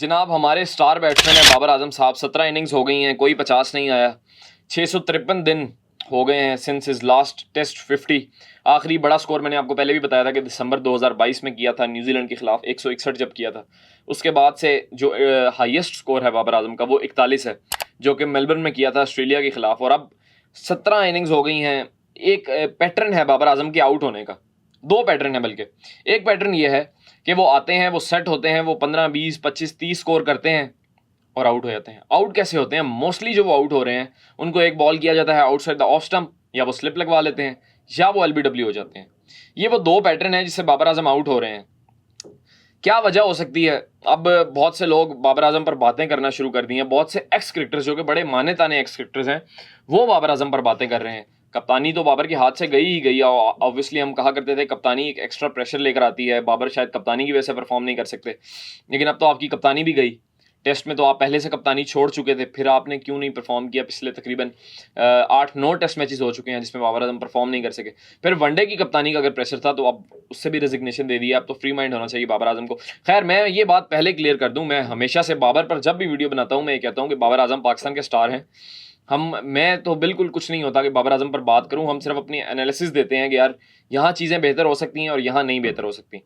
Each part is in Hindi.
जनाब हमारे स्टार बैट्समैन है बाबर आजम साहब, 17 इनिंग्स हो गई हैं, कोई 50 नहीं आया। 653 दिन हो गए हैं सिंस इज लास्ट टेस्ट 50। आखिरी बड़ा स्कोर मैंने आपको पहले भी बताया था कि दिसंबर 2022 में किया था न्यूजीलैंड के खिलाफ, 161 जब किया था। उसके बाद से जो हाईएस्ट स्कोर है बाबर आजम का वो 41 है, जो कि मेलबर्न में किया था ऑस्ट्रेलिया के खिलाफ। और अब 17 इनिंग्स हो गई हैं। एक पैटर्न है बाबर आजम के आउट होने का, दो पैटर्न है बल्कि। एक पैटर्न ये है कि वो आते हैं, वो सेट होते हैं, वो 15 20 25 30 स्कोर करते हैं और आउट हो जाते हैं। आउट कैसे होते हैं? मोस्टली जो वो आउट हो रहे हैं उनको एक बॉल किया जाता है आउटसाइड द ऑफ स्टंप, या वो स्लिप लगवा लेते हैं, या वो एलबीडब्ल्यू हो जाते हैं। ये वो दो पैटर्न है जिससे बाबर आजम आउट हो रहे हैं। क्या वजह हो सकती है? अब बहुत से लोग बाबर आजम पर बातें करना शुरू कर दी हैं। बहुत से एक्स क्रिकेटर्स जो कि बड़े माने ताने एक्स क्रिकेटर्स हैं, वो बाबर आजम पर बातें कर रहे हैं। कप्तानी तो बाबर के हाथ से गई ही गई। ऑब्वियसली हम कहा करते थे कप्तानी एक एक्स्ट्रा प्रेशर लेकर आती है, बाबर शायद कप्तानी की वजह से परफॉर्म नहीं कर सकते, लेकिन अब तो आपकी कप्तानी भी गई। टेस्ट में तो आप पहले से कप्तानी छोड़ चुके थे, फिर आपने क्यों नहीं परफॉर्म किया? पिछले तकरीबन 8-9 टेस्ट मैचेस हो चुके हैं जिसमें बाबर आजम परफॉर्म नहीं कर सके। फिर वनडे की कप्तानी का अगर प्रेशर था तो अब उससे भी रेजिग्नेशन दे दिया। अब तो फ्री माइंड होना चाहिए बाबर आजम को। खैर, मैं ये बात पहले क्लियर कर दूं, मैं हमेशा से बाबर पर जब भी वीडियो बनाता हूं मैं ये कहता हूं कि बाबर आजम पाकिस्तान के स्टार हैं। मैं तो बिल्कुल कुछ नहीं होता कि बाबर आजम पर बात करूं। हम सिर्फ अपनी एनालिसिस देते हैं कि यार यहाँ चीज़ें बेहतर हो सकती हैं और यहाँ नहीं बेहतर हो सकती।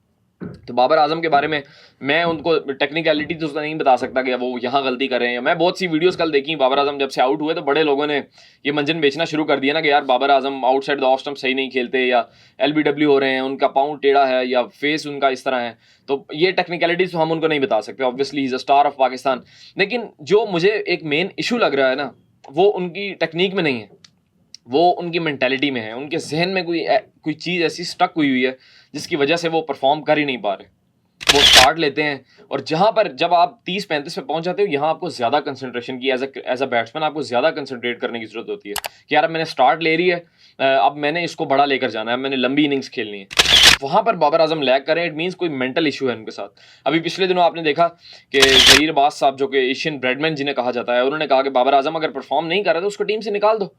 तो बाबर आजम के बारे में मैं उनको टेक्निकलिटी तो नहीं बता सकता कि वो यहाँ गलती कर रहे हैं। मैं बहुत सी वीडियोस कल देखी बाबर आजम जब से आउट हुए, तो बड़े लोगों ने ये मंजन बेचना शुरू कर दिया ना कि यार Babar Azam outside the off stump सही नहीं खेलते, या एलबीडब्ल्यू हो रहे हैं, उनका पाँव टेढ़ा है, या फेस उनका इस तरह है। तो ये टेक्निकलिटीज तो हम उनको नहीं बता सकते। Obviously he is a star of Pakistan. लेकिन जो मुझे एक मेन इशू लग रहा है ना, वो उनकी टेक्निक में नहीं है, वो उनकी मेंटालिटी में है। उनके जहन में कोई चीज़ ऐसी स्टक हुई है जिसकी वजह से वो परफॉर्म कर ही नहीं पा रहे। वो स्टार्ट लेते हैं और जहाँ पर जब आप 30-35 पे पहुंच जाते हो, यहाँ आपको ज़्यादा कंसंट्रेशन की एज अ बैट्समैन आपको ज़्यादा कंसंट्रेट करने की ज़रूरत होती है कि यार अब मैंने स्टार्ट ले रही है, अब मैंने इसको बड़ा लेकर जाना है, मैंने लंबी इनिंग्स खेलनी है। वहाँ पर बाबर आजम लैग करें, इट मीन्स कोई मेंटल इशू है उनके साथ। अभी पिछले दिनों आपने देखा कि जहीर अब्बास साहब, जो कि एशियन ब्रेडमैन जिन्हें कहा जाता है, उन्होंने कहा कि बाबर आजम अगर परफॉर्म नहीं कर रहा तो उसको टीम से निकाल दो।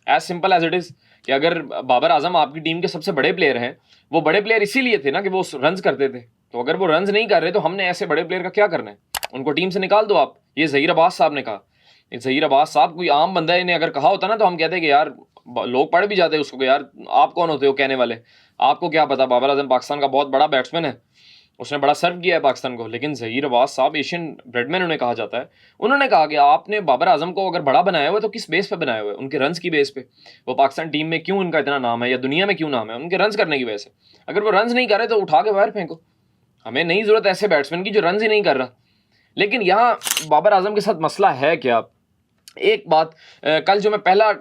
As simple as it is कि अगर बाबर आजम आपकी टीम के सबसे बड़े प्लेयर हैं, वो बड़े प्लेयर इसीलिए थे ना कि वो रन्स करते थे। तो अगर वो रन्स नहीं कर रहे तो हमने ऐसे बड़े प्लेयर का क्या करना है? उनको टीम से निकाल दो आप। ये जहीर अब्बास साहब ने कहा। जहीर अब्बास साहब कोई आम बंदा है, इन्हें अगर कहा होता ना तो हम कहते कि यार, लोग पढ़ भी जाते उसको कि यार आप कौन होते हो कहने वाले, आपको क्या पता, बाबर आजम पाकिस्तान का बहुत बड़ा बैट्समैन है, उसने बड़ा सर्व किया है पाकिस्तान को। लेकिन जहीर अब्बास साहब एशियन ब्रेडमैन उन्हें कहा जाता है, उन्होंने कहा कि आपने बाबर आजम को अगर बड़ा बनाया हुआ है तो किस बेस पे बनाया हुआ है? उनके रन्स की बेस पे। वो पाकिस्तान टीम में क्यों उनका इतना नाम है या दुनिया में क्यों नाम है? उनके रन्स करने की वजह से। अगर वो रन्स नहीं कर रहे तो उठा के बाहर फेंको। हमें नहीं जरूरत ऐसे बैट्समैन की जो रन्स ही नहीं कर रहा। लेकिन यहाँ बाबर आजम के साथ मसला है क्या? एक बात, कल जो मैं पहला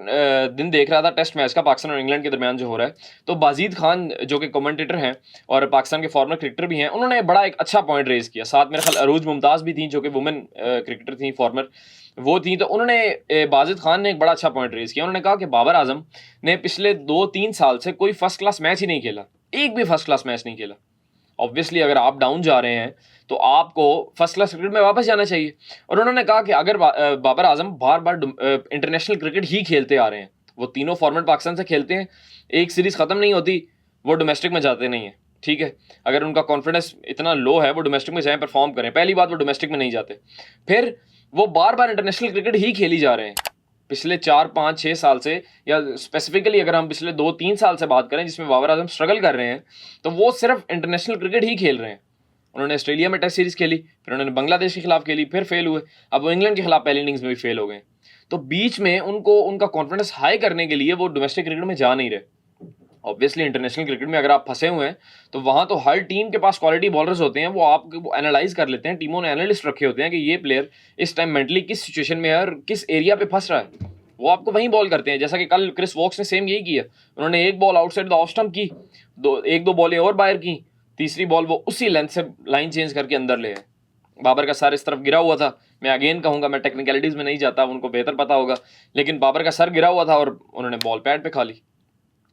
दिन देख रहा था टेस्ट मैच का पाकिस्तान और इंग्लैंड के दरमियान जो हो रहा है, तो बाजीद खान जो कि कमेंटेटर हैं और पाकिस्तान के फॉर्मर क्रिकेटर भी हैं, उन्होंने बड़ा एक अच्छा पॉइंट रेज किया। साथ मेरे ख्याल अरूज मुमताज़ भी थी जो कि वुमेन क्रिकेटर थी, फॉर्मर वो थी। तो उन्होंने बाजिद खान ने एक बड़ा अच्छा पॉइंट रेज किया। उन्होंने कहा कि बाबर आजम ने पिछले 2-3 साल से कोई फर्स्ट क्लास मैच ही नहीं खेला, एक भी फर्स्ट क्लास मैच नहीं खेला। ऑब्वियसली अगर आप डाउन जा रहे हैं तो आपको फर्स्ट क्लास क्रिकेट में वापस जाना चाहिए। और उन्होंने कहा कि अगर बाबर आजम बार बार इंटरनेशनल क्रिकेट ही खेलते आ रहे हैं, वो तीनों फॉर्मेट पाकिस्तान से खेलते हैं, एक सीरीज़ ख़त्म नहीं होती, वो डोमेस्टिक में जाते नहीं हैं। ठीक है, अगर उनका कॉन्फिडेंस इतना लो है वो डोमेस्टिक में जाएँ, परफॉर्म करें। पहली बात, वो डोमेस्टिक में नहीं जाते, फिर वो बार बार इंटरनेशनल क्रिकेट ही खेली जा रहे हैं पिछले 4-5-6 साल से, या स्पेसिफिकली अगर हम पिछले 2-3 साल से बात करें जिसमें बाबर आजम स्ट्रगल कर रहे हैं, तो वो सिर्फ इंटरनेशनल क्रिकेट ही खेल रहे हैं। उन्होंने ऑस्ट्रेलिया में टेस्ट सीरीज़ खेली, फिर उन्होंने बांग्लादेश के खिलाफ खेली, फिर फेल हुए, अब वो इंग्लैंड के खिलाफ पहली इनिंग्स में भी फेल हो गए। तो बीच में उनको उनका कॉन्फिडेंस हाई करने के लिए वो डोमेस्टिक क्रिकेट में जा नहीं रहे। ऑब्वियसली इंटरनेशनल क्रिकेट में अगर आप फंसे हुए हैं तो वहाँ तो हर टीम के पास क्वालिटी बॉलर्स होते हैं, वो आपको एनालाइज कर लेते हैं, टीमों ने एनालिस्ट रखे होते हैं कि ये प्लेयर इस टाइम मेंटली किस सिचुएशन में है और किस एरिया पे फंस रहा है, वो आपको वहीं बॉल करते हैं। जैसा कि कल क्रिस वोक्स ने सेम यही किया। उन्होंने एक ball outside the off stump की, एक दो बॉलें और बाहर की, तीसरी बॉल वो उसी लेंथ से लाइन चेंज करके अंदर ले आए। बाबर का सर इस तरफ गिरा हुआ था, मैं अगेन कहूँगा, मैं टेक्निकलिटीज़ में नहीं जाता, उनको बेहतर पता होगा, लेकिन बाबर का सर गिरा हुआ था और उन्होंने बॉल पैड पे खा ली।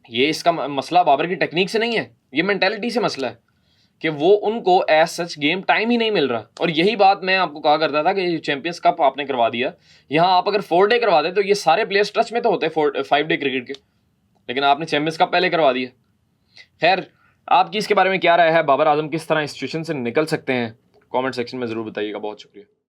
ये इसका मसला बाबर की टेक्निक से नहीं है, ये मेंटालिटी से मसला है कि वो उनको एज सच गेम टाइम ही नहीं मिल रहा। और यही बात मैं आपको कहा करता था कि चैंपियंस कप आपने करवा दिया, यहाँ आप अगर 4 डे करवा दें तो ये सारे प्लेयर्स टच में तो होते हैं 5 डे क्रिकेट के, लेकिन आपने चैंपियंस कप पहले करवा दिया। खैर, आपकी इसके बारे में क्या राय है? बाबर आजम किस तरह इस सिचुएशन से निकल सकते हैं? कमेंट सेक्शन में ज़रूर बताइएगा। बहुत शुक्रिया।